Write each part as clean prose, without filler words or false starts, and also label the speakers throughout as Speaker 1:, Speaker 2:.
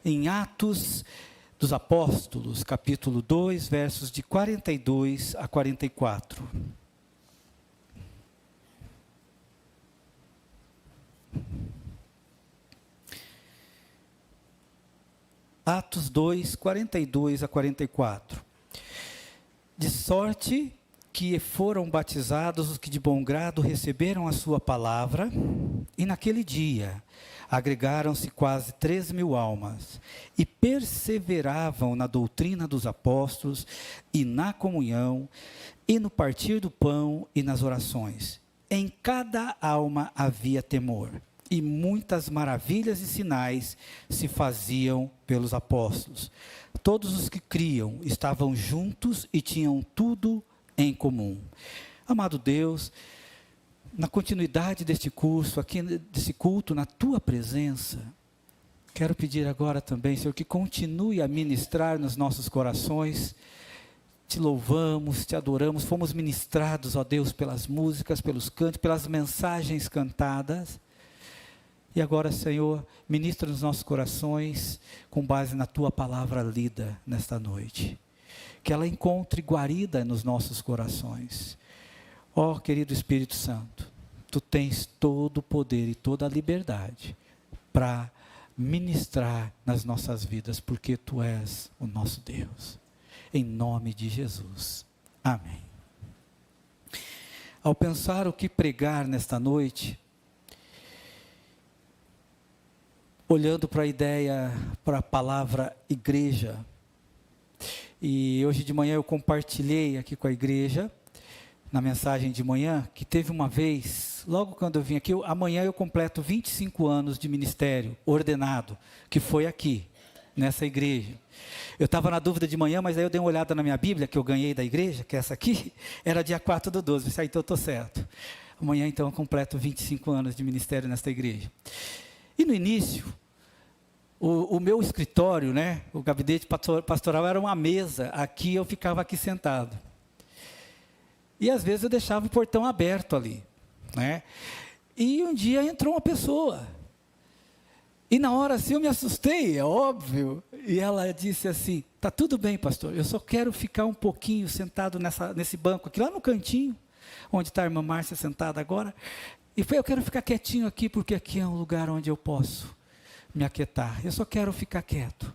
Speaker 1: em Atos dos Apóstolos, capítulo 2, versos de 42 a 44. Atos 2, 42 a 44. De sorte que foram batizados os que de bom grado receberam a sua palavra, e naquele dia agregaram-se quase 3.000 almas, e perseveravam na doutrina dos apóstolos, e na comunhão, e no partir do pão, e nas orações. Em cada alma havia temor, e muitas maravilhas e sinais se faziam pelos apóstolos. Todos os que criam estavam juntos e tinham tudo em comum. Amado Deus, na continuidade deste curso, aqui desse culto, na tua presença, quero pedir agora também, Senhor, que continue a ministrar nos nossos corações. Te louvamos, te adoramos, fomos ministrados, ó Deus, pelas músicas, pelos cantos, pelas mensagens cantadas. E agora, Senhor, ministra nos nossos corações com base na tua palavra lida nesta noite. Que ela encontre guarida nos nossos corações. Ó, querido Espírito Santo, tu tens todo o poder e toda a liberdade para ministrar nas nossas vidas, porque tu és o nosso Deus. Em nome de Jesus. Amém. Ao pensar o que pregar nesta noite, olhando para a ideia, para a palavra igreja, e hoje de manhã eu compartilhei aqui com a igreja, na mensagem de manhã, que teve uma vez, logo quando eu vim aqui, amanhã eu completo 25 anos de ministério ordenado, que foi aqui, nessa igreja. Eu estava na dúvida de manhã, mas aí eu dei uma olhada na minha Bíblia, que eu ganhei da igreja, que é essa aqui, era dia 4/12, então eu estou certo. Amanhã então eu completo 25 anos de ministério nesta igreja. E no início, o meu escritório, né, o gabinete pastoral era uma mesa, aqui eu ficava aqui sentado. E às vezes eu deixava o portão aberto ali, né? E um dia entrou uma pessoa. E na hora assim eu me assustei, é óbvio. E ela disse assim: tá tudo bem, pastor, eu só quero ficar um pouquinho sentado nesse banco aqui, lá no cantinho, onde está a irmã Márcia sentada agora. E foi: eu quero ficar quietinho aqui, porque aqui é um lugar onde eu posso me aquietar. Eu só quero ficar quieto.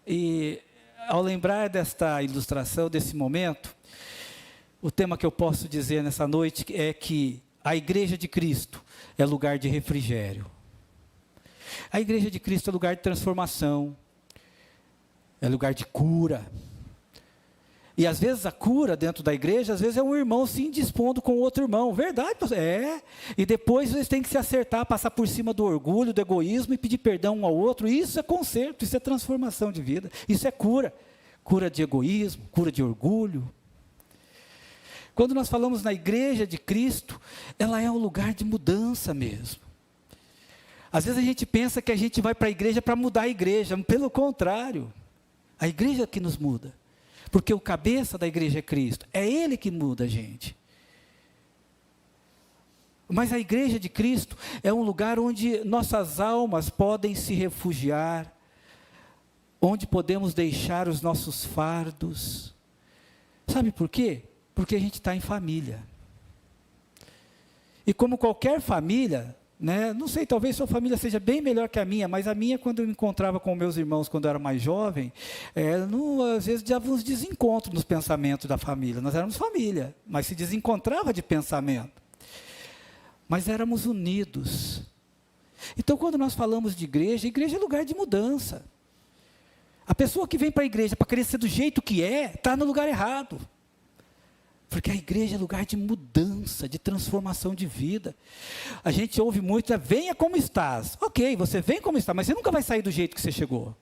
Speaker 1: E ao lembrar desta ilustração, desse momento, o tema que eu posso dizer nessa noite é que a igreja de Cristo é lugar de refrigério. A igreja de Cristo é lugar de transformação, é lugar de cura. E às vezes a cura dentro da igreja, às vezes é um irmão se indispondo com outro irmão. Verdade, pastor? É. E depois eles têm que se acertar, passar por cima do orgulho, do egoísmo e pedir perdão um ao outro. Isso é conserto, isso é transformação de vida. Isso é cura. Cura de egoísmo, cura de orgulho. Quando nós falamos na igreja de Cristo, ela é um lugar de mudança mesmo. Às vezes a gente pensa que a gente vai para a igreja para mudar a igreja. Pelo contrário, a igreja que nos muda. Porque o cabeça da igreja é Cristo. É Ele que muda a gente. Mas a igreja de Cristo é um lugar onde nossas almas podem se refugiar, onde podemos deixar os nossos fardos. Sabe por quê? Porque a gente está em família. E como qualquer família, né, não sei, talvez sua família seja bem melhor que a minha, mas a minha, quando eu me encontrava com meus irmãos, quando eu era mais jovem, às vezes dava uns desencontros nos pensamentos da família. Nós éramos família, mas se desencontrava de pensamento. Mas éramos unidos. Então, quando nós falamos de igreja, igreja é lugar de mudança. A pessoa que vem para a igreja para querer ser do jeito que está no lugar errado. Porque a igreja é lugar de mudança, de transformação de vida. A gente ouve muito: venha como estás. Ok, você vem como está, mas você nunca vai sair do jeito que você chegou.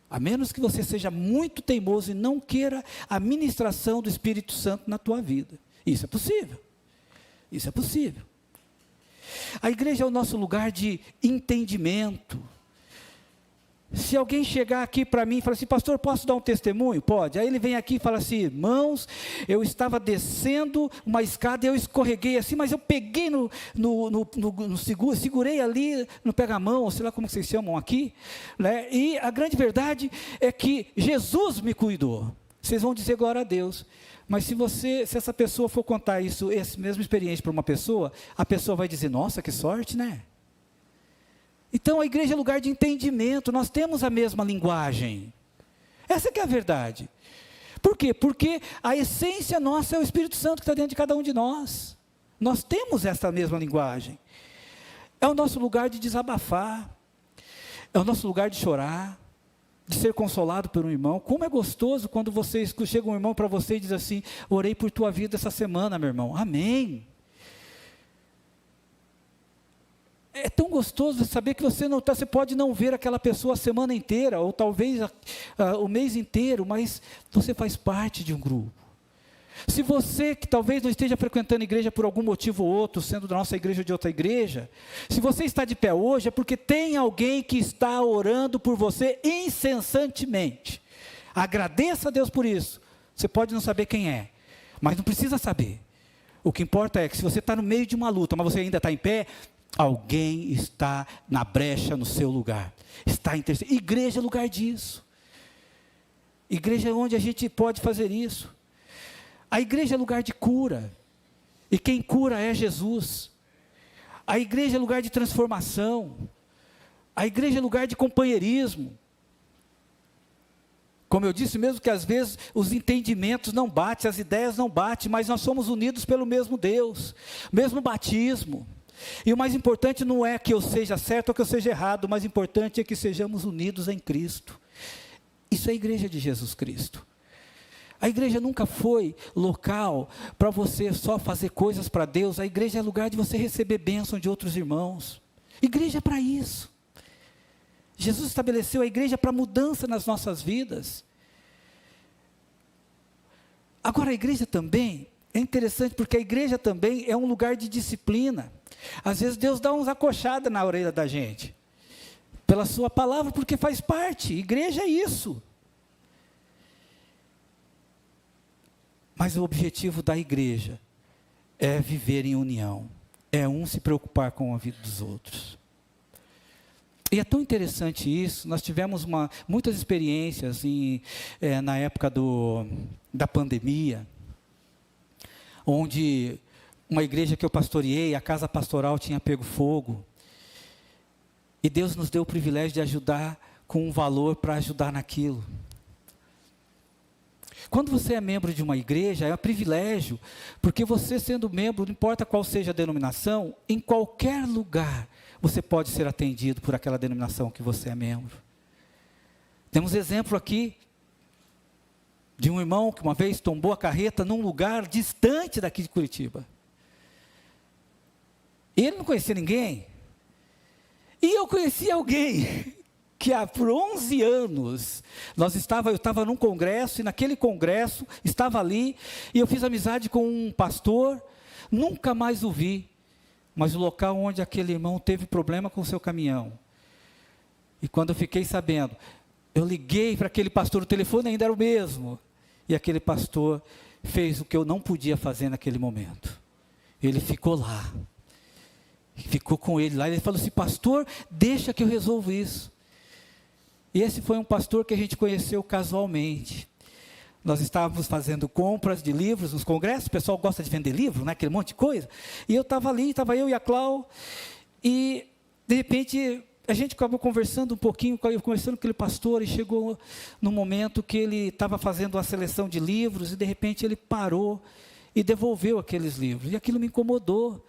Speaker 1: A menos que você seja muito teimoso e não queira a ministração do Espírito Santo na tua vida. Isso é possível. Isso é possível. A igreja é o nosso lugar de entendimento. Se alguém chegar aqui para mim e falar assim, pastor, posso dar um testemunho? Pode. Aí ele vem aqui e fala assim, irmãos, eu estava descendo uma escada e eu escorreguei assim, mas eu peguei no seguro, segurei ali no pega-mão, sei lá como vocês chamam aqui, né? E a grande verdade é que Jesus me cuidou. Vocês vão dizer glória a Deus. Mas se essa pessoa for contar essa mesma experiência para uma pessoa, a pessoa vai dizer, nossa, que sorte, né? Então a igreja é lugar de entendimento, nós temos a mesma linguagem. Essa que é a verdade. Por quê? Porque a essência nossa é o Espírito Santo que está dentro de cada um de nós. Nós temos essa mesma linguagem. É o nosso lugar de desabafar, é o nosso lugar de chorar, de ser consolado por um irmão. Como é gostoso quando chega um irmão para você e diz assim, orei por tua vida essa semana, meu irmão. Amém. É tão gostoso saber que você pode não ver aquela pessoa a semana inteira, ou talvez o mês inteiro, mas você faz parte de um grupo. Se você que talvez não esteja frequentando a igreja por algum motivo ou outro, sendo da nossa igreja ou de outra igreja, se você está de pé hoje, é porque tem alguém que está orando por você incessantemente. Agradeça a Deus por isso. Você pode não saber quem é, mas não precisa saber. O que importa é que se você está no meio de uma luta, mas você ainda está em pé, alguém está na brecha no seu lugar, está intercedendo. Igreja é lugar disso. Igreja é onde a gente pode fazer isso. A igreja é lugar de cura, e quem cura é Jesus. A igreja é lugar de transformação. A igreja é lugar de companheirismo. Como eu disse, mesmo que às vezes os entendimentos não batem, as ideias não batem, mas nós somos unidos pelo mesmo Deus, mesmo batismo. E o mais importante não é que eu seja certo ou que eu seja errado, o mais importante é que sejamos unidos em Cristo. Isso é a igreja de Jesus Cristo. A igreja nunca foi local para você só fazer coisas para Deus, a igreja é lugar de você receber bênção de outros irmãos. Igreja é para isso. Jesus estabeleceu a igreja para mudança nas nossas vidas. Agora a igreja também, é interessante porque a igreja também é um lugar de disciplina. Às vezes Deus dá uns acochadas na orelha da gente, pela sua palavra, porque faz parte, igreja é isso. Mas o objetivo da igreja é viver em união, é um se preocupar com a vida dos outros. E é tão interessante isso, nós tivemos muitas experiências na época da pandemia, onde uma igreja que eu pastoreei, a casa pastoral tinha pego fogo, e Deus nos deu o privilégio de ajudar com um valor para ajudar naquilo. Quando você é membro de uma igreja, é um privilégio, porque você sendo membro, não importa qual seja a denominação, em qualquer lugar, você pode ser atendido por aquela denominação que você é membro. Temos exemplo aqui, de um irmão que uma vez tombou a carreta num lugar distante daqui de Curitiba. Ele não conhecia ninguém, e eu conhecia alguém, que por 11 anos, eu estava num congresso, e naquele congresso, estava ali, e eu fiz amizade com um pastor, nunca mais o vi, mas o local onde aquele irmão teve problema com o seu caminhão, e quando eu fiquei sabendo, eu liguei para aquele pastor, o telefone ainda era o mesmo, e aquele pastor fez o que eu não podia fazer naquele momento, ele ficou lá, ficou com ele lá, ele falou assim, pastor, deixa que eu resolvo isso. E esse foi um pastor que a gente conheceu casualmente. Nós estávamos fazendo compras de livros nos congressos, o pessoal gosta de vender livro, né, aquele monte de coisa, e eu estava ali, estava eu e a Clau, e de repente a gente acabou conversando um pouquinho, conversando com aquele pastor, e chegou num momento que ele estava fazendo uma seleção de livros, e de repente ele parou e devolveu aqueles livros, e aquilo me incomodou.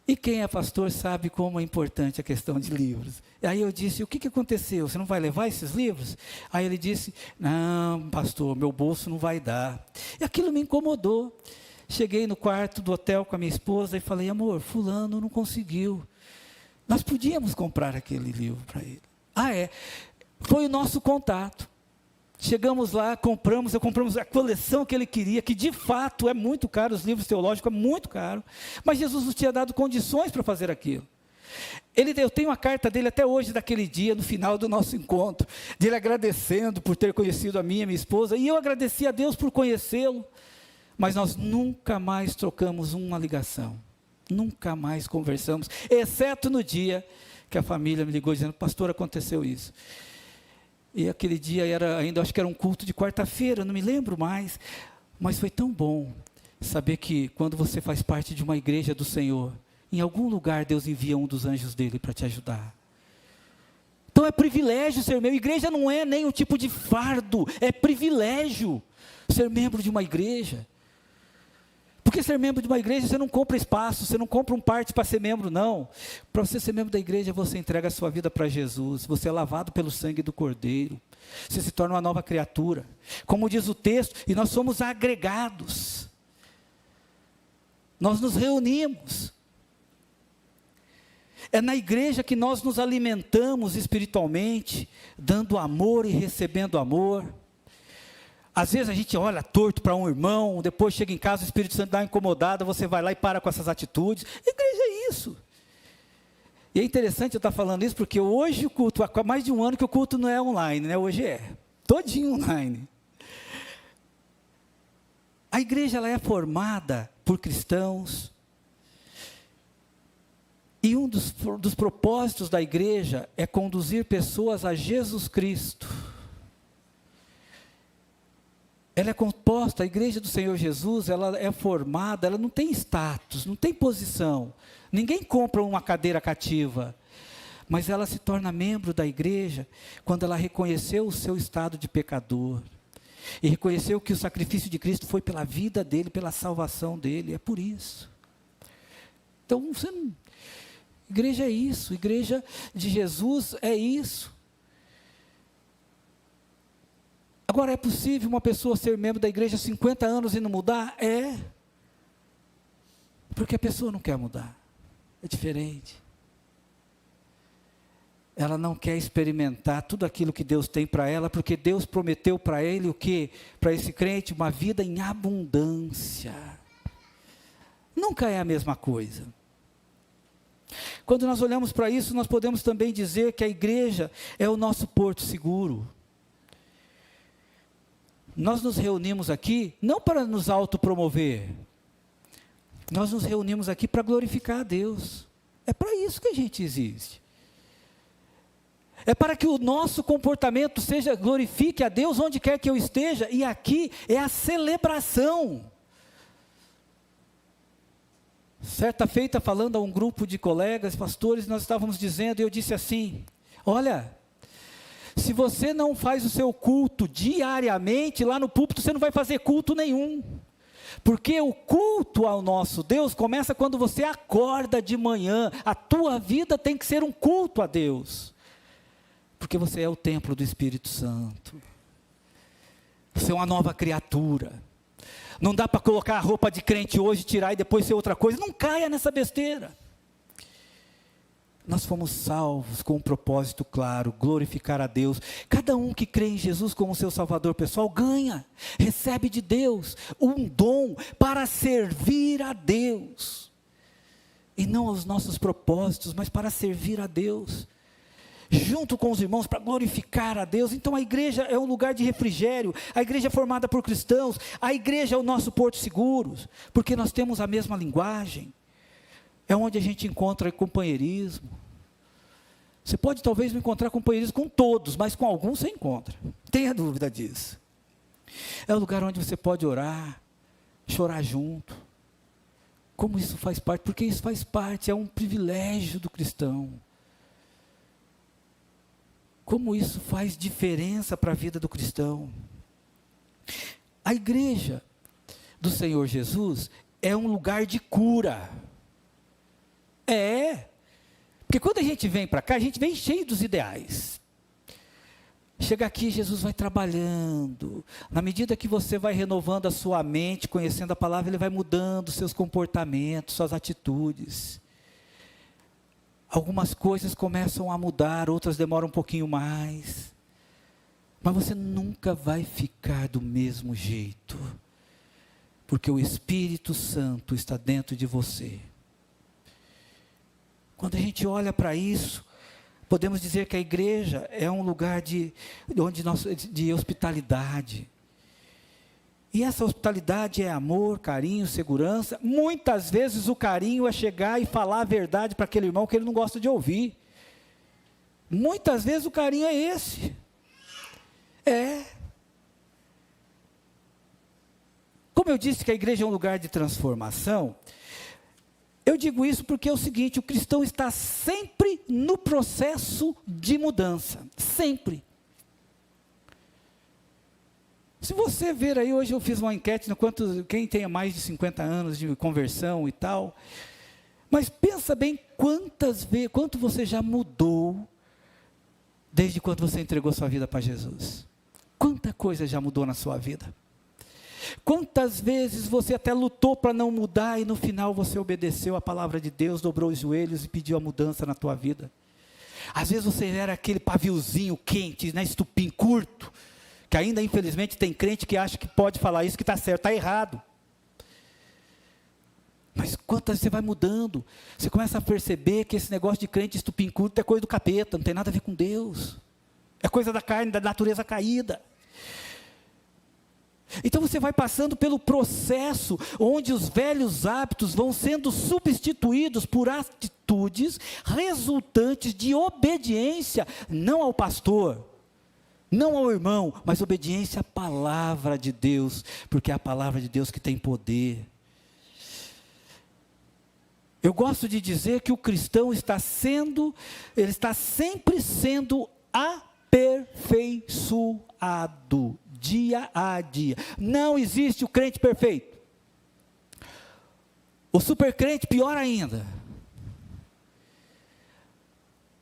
Speaker 1: E quem é pastor sabe como é importante a questão de livros. Aí eu disse, o que aconteceu? Você não vai levar esses livros? Aí ele disse, não, pastor, meu bolso não vai dar. E aquilo me incomodou. Cheguei no quarto do hotel com a minha esposa e falei, amor, fulano não conseguiu. Nós podíamos comprar aquele livro para ele. Foi o nosso contato. Chegamos lá, compramos a coleção que ele queria, que de fato é muito caro, os livros teológicos é muito caro, mas Jesus nos tinha dado condições para fazer aquilo. Eu tenho a carta dele até hoje, daquele dia, no final do nosso encontro, dele agradecendo por ter conhecido a minha esposa, e eu agradeci a Deus por conhecê-lo, mas nós nunca mais trocamos uma ligação, nunca mais conversamos, exceto no dia que a família me ligou dizendo: pastor, aconteceu isso. E aquele dia acho que era um culto de quarta-feira, não me lembro mais, mas foi tão bom saber que quando você faz parte de uma igreja do Senhor, em algum lugar Deus envia um dos anjos dele para te ajudar. Então é privilégio ser membro. Igreja não é nem um tipo de fardo, é privilégio ser membro de uma igreja. Porque ser membro de uma igreja, você não compra espaço, você não compra um parte para ser membro, não. Para você ser membro da igreja, você entrega a sua vida para Jesus, você é lavado pelo sangue do Cordeiro, você se torna uma nova criatura. Como diz o texto, e nós somos agregados. Nós nos reunimos. É na igreja que nós nos alimentamos espiritualmente, dando amor e recebendo amor. Às vezes a gente olha torto para um irmão, depois chega em casa, o Espírito Santo dá uma incomodada, você vai lá e para com essas atitudes. Igreja é isso. E é interessante eu estar falando isso, porque hoje o culto, há mais de um ano que o culto não é online, né? Hoje é, todinho online. A igreja, ela é formada por cristãos, e um dos propósitos da igreja é conduzir pessoas a Jesus Cristo. Ela é composta, a igreja do Senhor Jesus, ela é formada, ela não tem status, não tem posição. Ninguém compra uma cadeira cativa. Mas ela se torna membro da igreja quando ela reconheceu o seu estado de pecador. E reconheceu que o sacrifício de Cristo foi pela vida dele, pela salvação dele. É por isso. Então, igreja é isso, igreja de Jesus é isso. Agora, é possível uma pessoa ser membro da igreja há 50 anos e não mudar? É. Porque a pessoa não quer mudar. É diferente. Ela não quer experimentar tudo aquilo que Deus tem para ela, porque Deus prometeu para ele o quê? Para esse crente, uma vida em abundância. Nunca é a mesma coisa. Quando nós olhamos para isso, nós podemos também dizer que a igreja é o nosso porto seguro. Nós nos reunimos aqui não para nos autopromover. Nós nos reunimos aqui para glorificar a Deus. É para isso que a gente existe. É para que o nosso comportamento glorifique a Deus onde quer que eu esteja. E aqui é a celebração. Certa feita, falando a um grupo de colegas, pastores, nós estávamos dizendo, e eu disse assim: olha, se você não faz o seu culto diariamente, lá no púlpito você não vai fazer culto nenhum. Porque o culto ao nosso Deus começa quando você acorda de manhã. A tua vida tem que ser um culto a Deus. Porque você é o templo do Espírito Santo. Você é uma nova criatura. Não dá para colocar a roupa de crente hoje, tirar e depois ser outra coisa. Não caia nessa besteira. Nós fomos salvos com um propósito claro, glorificar a Deus. Cada um que crê em Jesus como seu Salvador pessoal, ganha, recebe de Deus um dom para servir a Deus. E não aos nossos propósitos, mas para servir a Deus. Junto com os irmãos, para glorificar a Deus. Então a igreja é um lugar de refrigério, a igreja é formada por cristãos, a igreja é o nosso porto seguro, porque nós temos a mesma linguagem. É onde a gente encontra companheirismo. Você pode talvez não encontrar companheirismo com todos, mas com alguns você encontra. Tenha dúvida disso. É o lugar onde você pode orar, chorar junto. Como isso faz parte? Porque isso faz parte, é um privilégio do cristão. Como isso faz diferença para a vida do cristão. A igreja do Senhor Jesus é um lugar de cura. É, porque quando a gente vem para cá, a gente vem cheio dos ideais. Chega aqui, Jesus vai trabalhando. Na medida que você vai renovando a sua mente, conhecendo a palavra, Ele vai mudando seus comportamentos, suas atitudes. Algumas coisas começam a mudar, outras demoram um pouquinho mais. Mas você nunca vai ficar do mesmo jeito. Porque o Espírito Santo está dentro de você. Quando a gente olha para isso, podemos dizer que a igreja é um lugar de hospitalidade. E essa hospitalidade é amor, carinho, segurança. Muitas vezes o carinho é chegar e falar a verdade para aquele irmão que ele não gosta de ouvir. Muitas vezes o carinho é esse. Como eu disse que a igreja é um lugar de transformação, eu digo isso porque é o seguinte: o cristão está sempre no processo de mudança. Sempre. Se você ver aí, hoje eu fiz uma enquete, quem tem mais de 50 anos de conversão e tal, mas pensa bem quanto você já mudou desde quando você entregou sua vida para Jesus. Quanta coisa já mudou na sua vida. Quantas vezes você até lutou para não mudar e no final você obedeceu a palavra de Deus, dobrou os joelhos e pediu a mudança na tua vida. Às vezes você era aquele paviozinho quente, estupim curto, que ainda infelizmente tem crente que acha que pode falar isso, que está certo, está errado. Mas quantas você vai mudando, você começa a perceber que esse negócio de crente estupim curto é coisa do capeta, não tem nada a ver com Deus. É coisa da carne, da natureza caída. Então você vai passando pelo processo onde os velhos hábitos vão sendo substituídos por atitudes resultantes de obediência, não ao pastor, não ao irmão, mas obediência à palavra de Deus, porque é a palavra de Deus que tem poder. Eu gosto de dizer que o cristão está sempre sendo aperfeiçoado, dia a dia. Não existe o crente perfeito. O supercrente, pior ainda.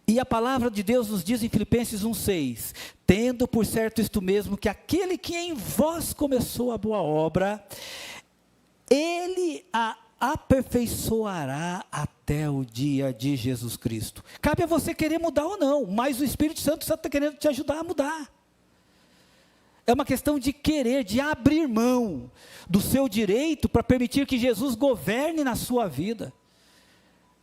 Speaker 1: E a palavra de Deus nos diz em Filipenses 1,6: tendo por certo isto mesmo, que aquele que em vós começou a boa obra, ele a aperfeiçoará até o dia de Jesus Cristo. Cabe a você querer mudar ou não, mas o Espírito Santo está querendo te ajudar a mudar. É uma questão de querer, de abrir mão do seu direito para permitir que Jesus governe na sua vida.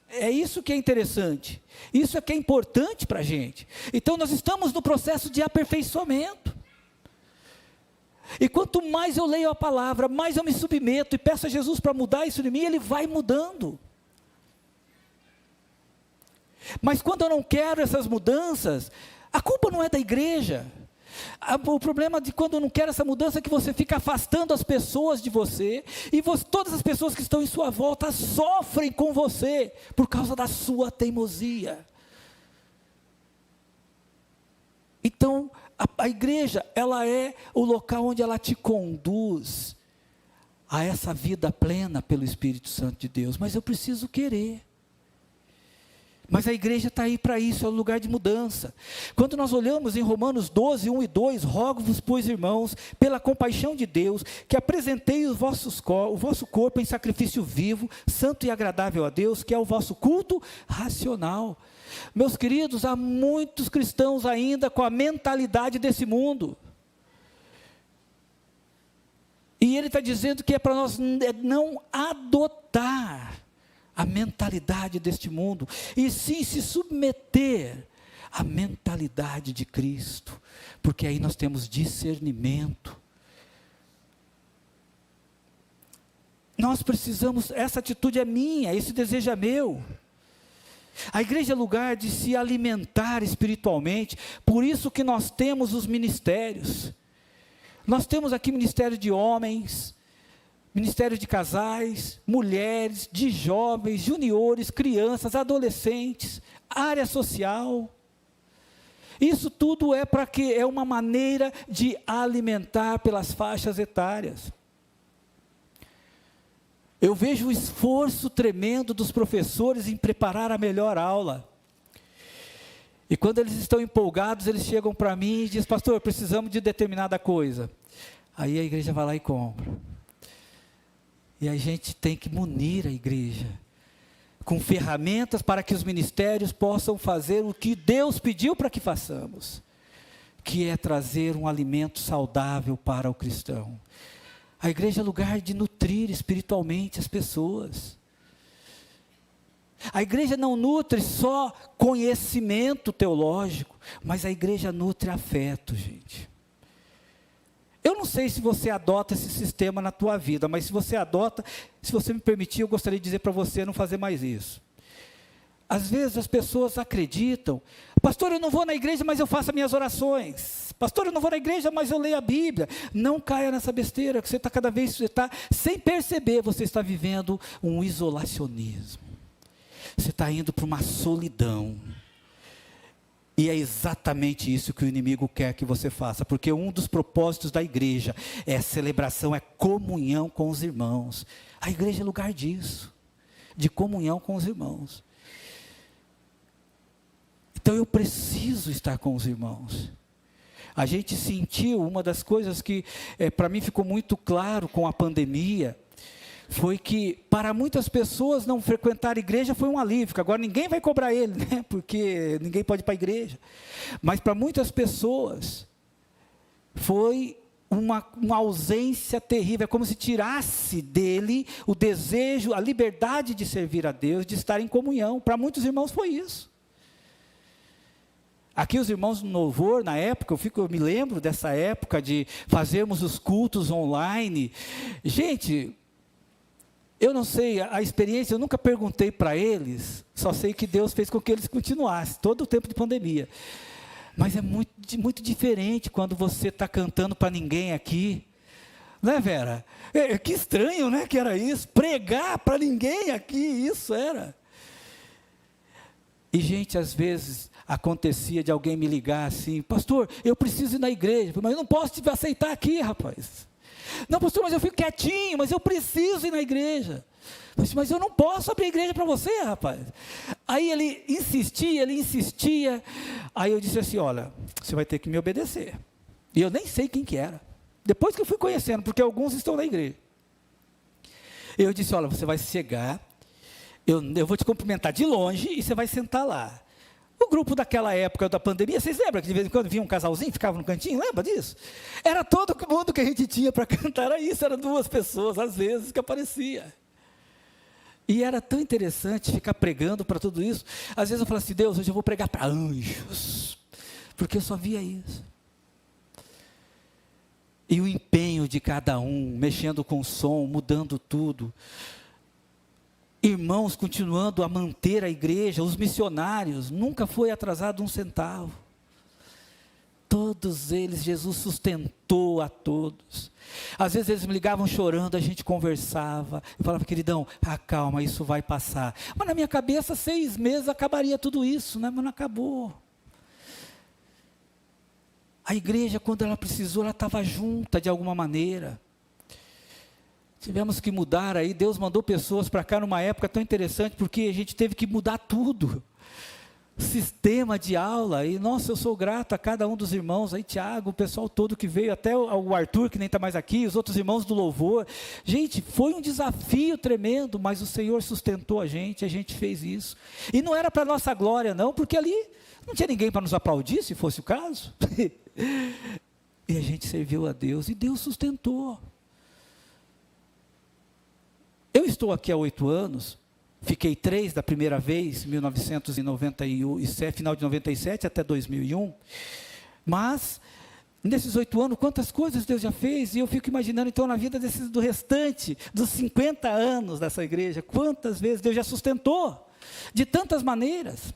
Speaker 1: É isso que é interessante, isso é que é importante para a gente. Então nós estamos no processo de aperfeiçoamento. E quanto mais eu leio a palavra, mais eu me submeto e peço a Jesus para mudar isso em mim, Ele vai mudando. Mas quando eu não quero essas mudanças, a culpa não é da igreja. O problema de quando eu não quero essa mudança é que você fica afastando as pessoas de você, e todas as pessoas que estão em sua volta sofrem com você, por causa da sua teimosia. Então, a igreja, ela é o local onde ela te conduz a essa vida plena pelo Espírito Santo de Deus, mas eu preciso querer. Mas a igreja está aí para isso, é um lugar de mudança. Quando nós olhamos em Romanos 12, 1 e 2, rogo-vos, pois, irmãos, pela compaixão de Deus, que apresentei o vosso corpo em sacrifício vivo, santo e agradável a Deus, que é o vosso culto racional. Meus queridos, há muitos cristãos ainda com a mentalidade desse mundo. E ele está dizendo que é para nós não adotar a mentalidade deste mundo, e sim se submeter à mentalidade de Cristo, porque aí nós temos discernimento. Nós precisamos, essa atitude é minha, esse desejo é meu. A igreja é lugar de se alimentar espiritualmente, por isso que nós temos os ministérios. Nós temos aqui ministério de homens, ministério de casais, mulheres, de jovens, juniores, crianças, adolescentes, área social. Isso tudo é uma maneira de alimentar pelas faixas etárias. Eu vejo o esforço tremendo dos professores em preparar a melhor aula. E quando eles estão empolgados, eles chegam para mim e dizem: pastor, precisamos de determinada coisa. Aí a igreja vai lá e compra. E a gente tem que munir a igreja com ferramentas para que os ministérios possam fazer o que Deus pediu para que façamos, que é trazer um alimento saudável para o cristão. A igreja é lugar de nutrir espiritualmente as pessoas. A igreja não nutre só conhecimento teológico, mas a igreja nutre afeto, gente. Eu não sei se você adota esse sistema na tua vida, mas se você adota, se você me permitir, eu gostaria de dizer para você não fazer mais isso. Às vezes as pessoas acreditam, pastor, eu não vou na igreja, mas eu faço as minhas orações. Pastor, eu não vou na igreja, mas eu leio a Bíblia. Não caia nessa besteira, que você está cada vez, sem perceber, você está vivendo um isolacionismo. Você está indo para uma solidão. E é exatamente isso que o inimigo quer que você faça, porque um dos propósitos da igreja é celebração, é comunhão com os irmãos. A igreja é lugar disso, de comunhão com os irmãos. Então eu preciso estar com os irmãos. A gente sentiu, uma das coisas que para mim ficou muito claro com a pandemia, foi que para muitas pessoas não frequentar a igreja foi um alívio, porque agora ninguém vai cobrar ele, né? Porque ninguém pode ir para a igreja. Mas para muitas pessoas foi uma ausência terrível, é como se tirasse dele o desejo, a liberdade de servir a Deus, de estar em comunhão. Para muitos irmãos foi isso. Aqui os irmãos no louvor, na época, eu me lembro dessa época de fazermos os cultos online. Gente, eu não sei, a experiência, eu nunca perguntei para eles, só sei que Deus fez com que eles continuassem, todo o tempo de pandemia. Mas é muito diferente quando você está cantando para ninguém aqui. Né, Vera? Que estranho, né, que era isso, pregar para ninguém aqui, isso era. E gente, às vezes acontecia de alguém me ligar assim, pastor, eu preciso ir na igreja, mas eu não posso te aceitar aqui, rapaz. Não, pastor, mas eu fico quietinho, mas eu preciso ir na igreja. Mas eu não posso abrir a igreja para você, rapaz. Aí ele insistia, aí eu disse assim, olha, você vai ter que me obedecer. E eu nem sei quem que era. Depois que eu fui conhecendo, porque alguns estão na igreja. Eu disse, olha, você vai chegar, eu vou te cumprimentar de longe e você vai sentar lá. O grupo daquela época da pandemia, vocês lembram que de vez em quando vinha um casalzinho, ficava no cantinho, lembra disso? Era todo mundo que a gente tinha para cantar, era isso, eram 2 pessoas, às vezes, que aparecia. E era tão interessante ficar pregando para tudo isso. Às vezes eu falava assim, Deus, hoje eu vou pregar para anjos, porque eu só via isso. E o empenho de cada um, mexendo com o som, mudando tudo. Irmãos continuando a manter a igreja, os missionários, nunca foi atrasado um centavo. Todos eles, Jesus sustentou a todos. Às vezes eles me ligavam chorando, a gente conversava. Eu falava, queridão, calma, isso vai passar. Mas na minha cabeça, 6 meses acabaria tudo isso, né? Mas não acabou. A igreja, quando ela precisou, ela estava junta de alguma maneira. Tivemos que mudar aí, Deus mandou pessoas para cá numa época tão interessante, porque a gente teve que mudar tudo. Sistema de aula, e nossa, eu sou grato a cada um dos irmãos, aí Tiago, o pessoal todo que veio, até o Arthur, que nem está mais aqui, os outros irmãos do louvor. Gente, foi um desafio tremendo, mas o Senhor sustentou a gente fez isso. E não era para nossa glória não, porque ali não tinha ninguém para nos aplaudir, se fosse o caso. E a gente serviu a Deus, e Deus sustentou. Eu estou aqui há 8 anos, fiquei 3 da primeira vez, 1997, final de 97 até 2001, mas nesses 8 anos, quantas coisas Deus já fez, e eu fico imaginando então na vida do restante, dos 50 anos dessa igreja, quantas vezes Deus já sustentou, de tantas maneiras.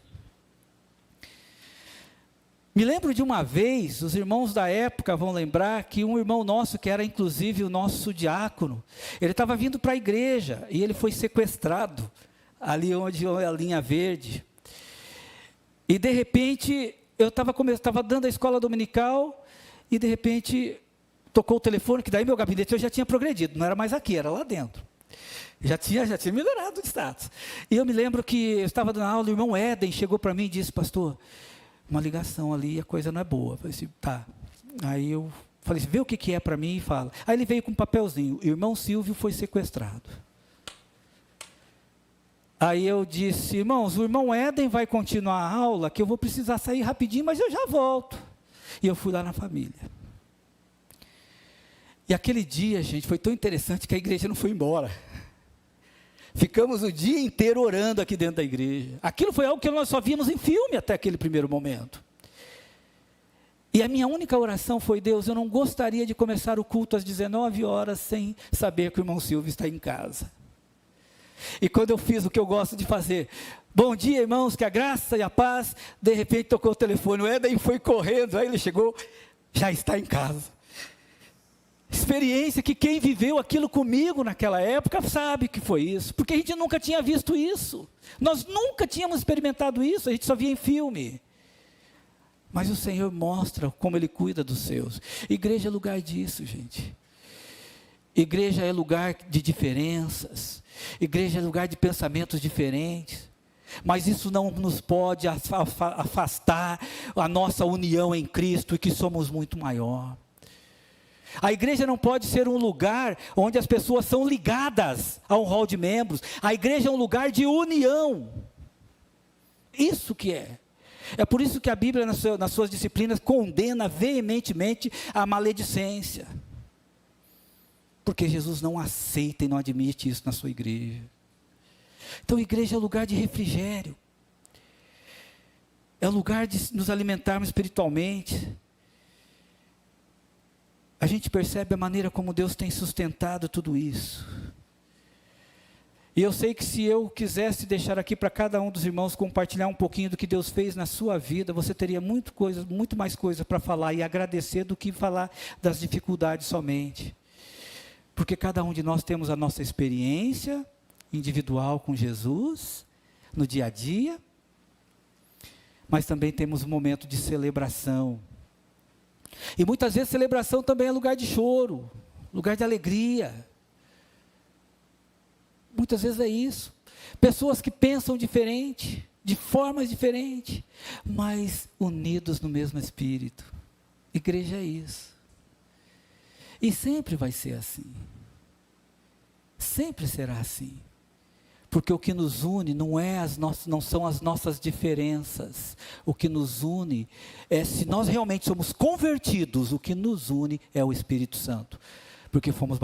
Speaker 1: Me lembro de uma vez, os irmãos da época vão lembrar que um irmão nosso, que era inclusive o nosso diácono, ele estava vindo para a igreja e ele foi sequestrado, ali onde é a linha verde. E de repente, eu estava dando a escola dominical e de repente tocou o telefone, que daí meu gabinete eu já tinha progredido, não era mais aqui, era lá dentro. Já tinha melhorado o status. E eu me lembro que eu estava dando aula, o irmão Éden chegou para mim e disse, pastor, uma ligação ali, a coisa não é boa. Eu falei assim, tá. Aí eu falei assim, vê o que é para mim e fala. Aí ele veio com um papelzinho, o irmão Silvio foi sequestrado. Aí eu disse, irmãos, o irmão Éden vai continuar a aula, que eu vou precisar sair rapidinho, mas eu já volto. E eu fui lá na família. E aquele dia, gente, foi tão interessante que a igreja não foi embora. Ficamos o dia inteiro orando aqui dentro da igreja. Aquilo foi algo que nós só víamos em filme até aquele primeiro momento. E a minha única oração foi: Deus, eu não gostaria de começar o culto às 19 horas sem saber que o irmão Silvio está em casa. E quando eu fiz o que eu gosto de fazer: bom dia, irmãos, que a graça e a paz. De repente tocou o telefone, o Éden foi correndo, aí ele chegou, já está em casa. Experiência que quem viveu aquilo comigo naquela época sabe que foi isso, porque a gente nunca tinha visto isso, nós nunca tínhamos experimentado isso, a gente só via em filme. Mas o Senhor mostra como Ele cuida dos seus. Igreja é lugar disso, gente. Igreja é lugar de diferenças, igreja é lugar de pensamentos diferentes, mas isso não nos pode afastar a nossa união em Cristo e que somos muito maior. A igreja não pode ser um lugar onde as pessoas são ligadas a um hall de membros. A igreja é um lugar de união. Isso que é. É por isso que a Bíblia, nas suas disciplinas, condena veementemente a maledicência. Porque Jesus não aceita e não admite isso na sua igreja. Então, a igreja é lugar de refrigério. É o lugar de nos alimentarmos espiritualmente. A gente percebe a maneira como Deus tem sustentado tudo isso. E eu sei que se eu quisesse deixar aqui para cada um dos irmãos compartilhar um pouquinho do que Deus fez na sua vida, você teria muito mais coisa para falar e agradecer do que falar das dificuldades somente. Porque cada um de nós temos a nossa experiência individual com Jesus, no dia a dia, mas também temos um momento de celebração. E muitas vezes celebração também é lugar de choro, lugar de alegria. Muitas vezes é isso. Pessoas que pensam diferente, de formas diferentes, mas unidos no mesmo Espírito. Igreja é isso. E sempre vai ser assim. Sempre será assim. Porque o que nos une não são as nossas diferenças. O que nos une é, se nós realmente somos convertidos, o que nos une é o Espírito Santo. Porque fomos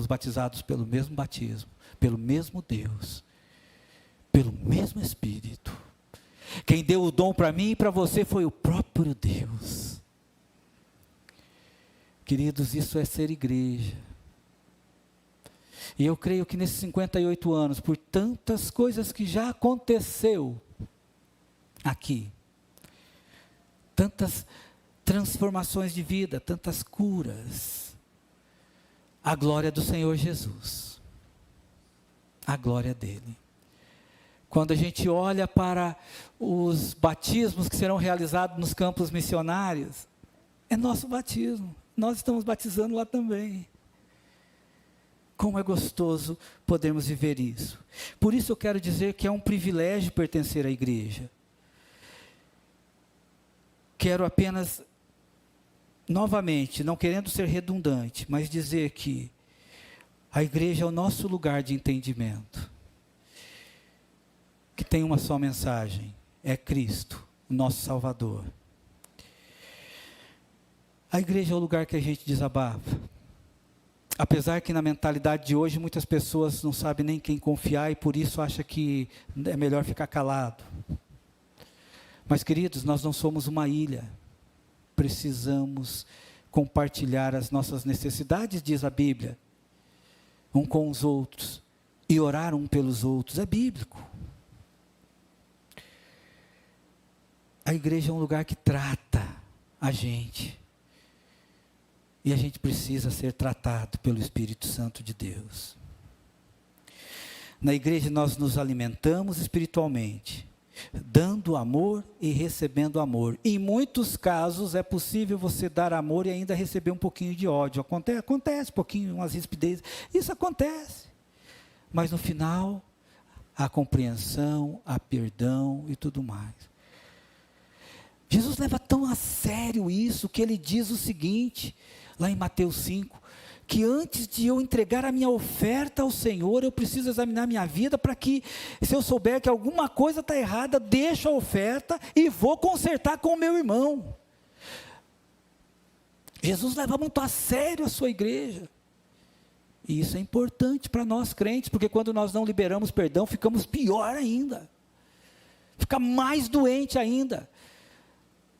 Speaker 1: batizados pelo mesmo batismo, pelo mesmo Deus, pelo mesmo Espírito. Quem deu o dom para mim e para você foi o próprio Deus. Queridos, isso é ser igreja. E eu creio que nesses 58 anos, por tantas coisas que já aconteceu aqui, tantas transformações de vida, tantas curas, a glória do Senhor Jesus, a glória dele. Quando a gente olha para os batismos que serão realizados nos campos missionários, é nosso batismo, nós estamos batizando lá também. Como é gostoso podermos viver isso. Por isso eu quero dizer que é um privilégio pertencer à igreja. Quero apenas, novamente, não querendo ser redundante, mas dizer que a igreja é o nosso lugar de entendimento. Que tem uma só mensagem, é Cristo, o nosso Salvador. A igreja é o lugar que a gente desabafa. Apesar que na mentalidade de hoje muitas pessoas não sabem nem quem confiar e por isso acham que é melhor ficar calado. Mas queridos, nós não somos uma ilha. Precisamos compartilhar as nossas necessidades, diz a Bíblia, um com os outros e orar um pelos outros. É bíblico. A igreja é um lugar que trata a gente. E a gente precisa ser tratado pelo Espírito Santo de Deus. Na igreja nós nos alimentamos espiritualmente, dando amor e recebendo amor. Em muitos casos é possível você dar amor e ainda receber um pouquinho de ódio. Acontece um pouquinho, umas rispidezes. Isso acontece. Mas no final, há compreensão, há perdão e tudo mais. Jesus leva tão a sério isso que ele diz o seguinte, lá em Mateus 5, que antes de eu entregar a minha oferta ao Senhor, eu preciso examinar minha vida para que, se eu souber que alguma coisa está errada, deixo a oferta e vou consertar com o meu irmão. Jesus leva muito a sério a sua igreja. E isso é importante para nós crentes, porque quando nós não liberamos perdão, ficamos pior ainda. Fica mais doente ainda.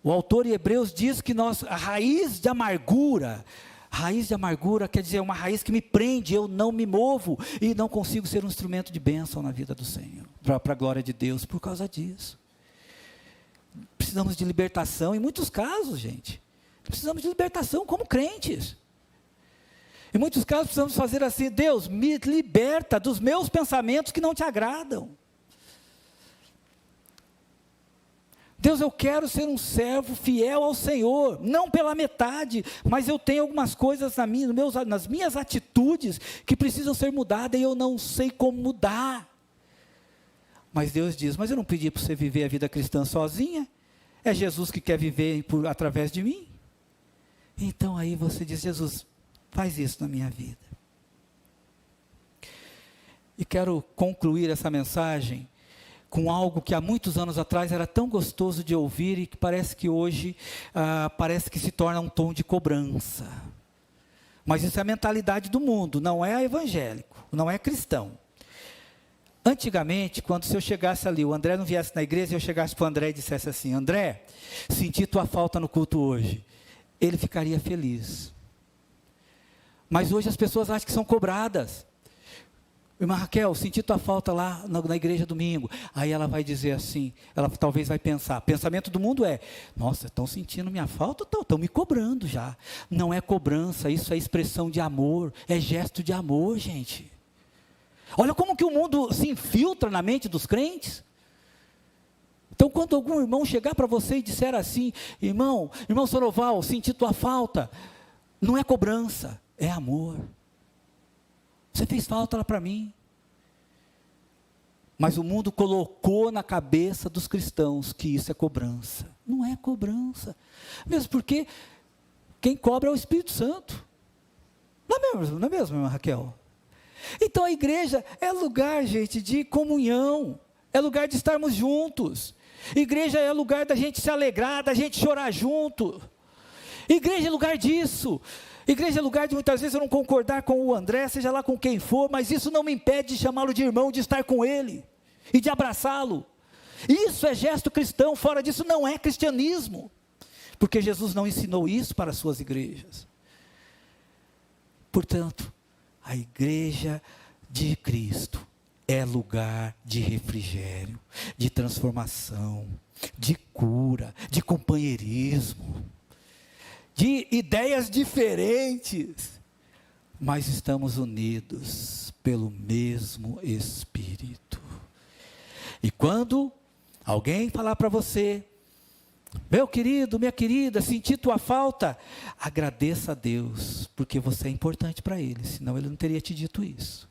Speaker 1: O autor em Hebreus diz que a raiz de amargura quer dizer uma raiz que me prende, eu não me movo e não consigo ser um instrumento de bênção na vida do Senhor, para a glória de Deus, por causa disso. Precisamos de libertação, em muitos casos, gente. Precisamos de libertação como crentes. Em muitos casos precisamos fazer assim: Deus, me liberta dos meus pensamentos que não te agradam. Deus, eu quero ser um servo fiel ao Senhor, não pela metade, mas eu tenho algumas coisas nas minhas atitudes que precisam ser mudadas e eu não sei como mudar. Mas Deus diz: mas eu não pedi para você viver a vida cristã sozinha, é Jesus que quer viver através de mim. Então aí você diz: Jesus, faz isso na minha vida. E quero concluir essa mensagem com algo que há muitos anos atrás era tão gostoso de ouvir e que parece que hoje parece que se torna um tom de cobrança. Mas isso é a mentalidade do mundo, não é evangélico, não é cristão. Antigamente, se eu chegasse ali, o André não viesse na igreja, eu chegasse para o André e dissesse assim: André, senti tua falta no culto hoje, ele ficaria feliz. Mas hoje as pessoas acham que são cobradas. Irmã Raquel, senti tua falta lá na igreja domingo. Aí ela vai dizer assim, ela talvez vai pensar, pensamento do mundo é: nossa, estão sentindo minha falta? Estão me cobrando já. Não é cobrança, isso é expressão de amor, é gesto de amor, gente. Olha como que o mundo se infiltra na mente dos crentes. Então quando algum irmão chegar para você e disser assim: irmão Soroval, senti tua falta, não é cobrança, é amor. Você fez falta lá para mim. Mas o mundo colocou na cabeça dos cristãos que isso é cobrança. Não é cobrança. Mesmo porque quem cobra é o Espírito Santo. Não é mesmo, irmã Raquel? Então a igreja é lugar, gente, de comunhão. É lugar de estarmos juntos. Igreja é lugar da gente se alegrar, da gente chorar junto. Igreja é lugar disso. Igreja é lugar de muitas vezes eu não concordar com o André, seja lá com quem for, mas isso não me impede de chamá-lo de irmão, de estar com ele e de abraçá-lo. Isso é gesto cristão, fora disso não é cristianismo, porque Jesus não ensinou isso para as suas igrejas. Portanto, a igreja de Cristo é lugar de refrigério, de transformação, de cura, de companheirismo, de ideias diferentes, mas estamos unidos pelo mesmo Espírito. E quando alguém falar para você: meu querido, minha querida, senti tua falta, agradeça a Deus, porque você é importante para Ele, senão Ele não teria te dito isso.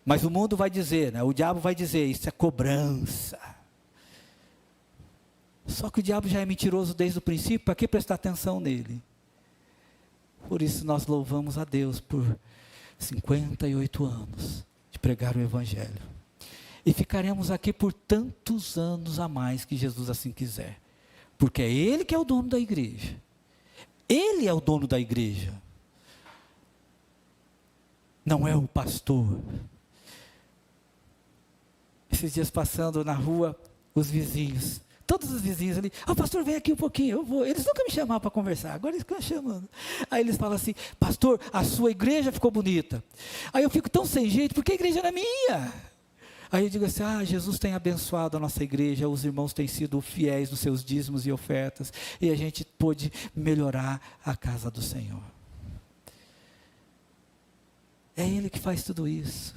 Speaker 1: Mas o mundo vai dizer, o diabo vai dizer: isso é cobrança. Só que o diabo já é mentiroso desde o princípio, para que prestar atenção nele? Por isso nós louvamos a Deus por 58 anos de pregar o Evangelho. E ficaremos aqui por tantos anos a mais que Jesus assim quiser. Porque é Ele que é o dono da igreja. Ele é o dono da igreja. Não é o pastor. Esses dias passando na rua, os vizinhos, todos os vizinhos ali: pastor, vem aqui um pouquinho, eu vou. Eles nunca me chamavam para conversar, agora eles ficam chamando. Aí eles falam assim: pastor, a sua igreja ficou bonita. Aí eu fico tão sem jeito, porque a igreja não é minha. Aí eu digo assim: Jesus tem abençoado a nossa igreja, os irmãos têm sido fiéis nos seus dízimos e ofertas, e a gente pôde melhorar a casa do Senhor. É Ele que faz tudo isso,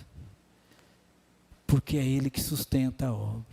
Speaker 1: porque é Ele que sustenta a obra.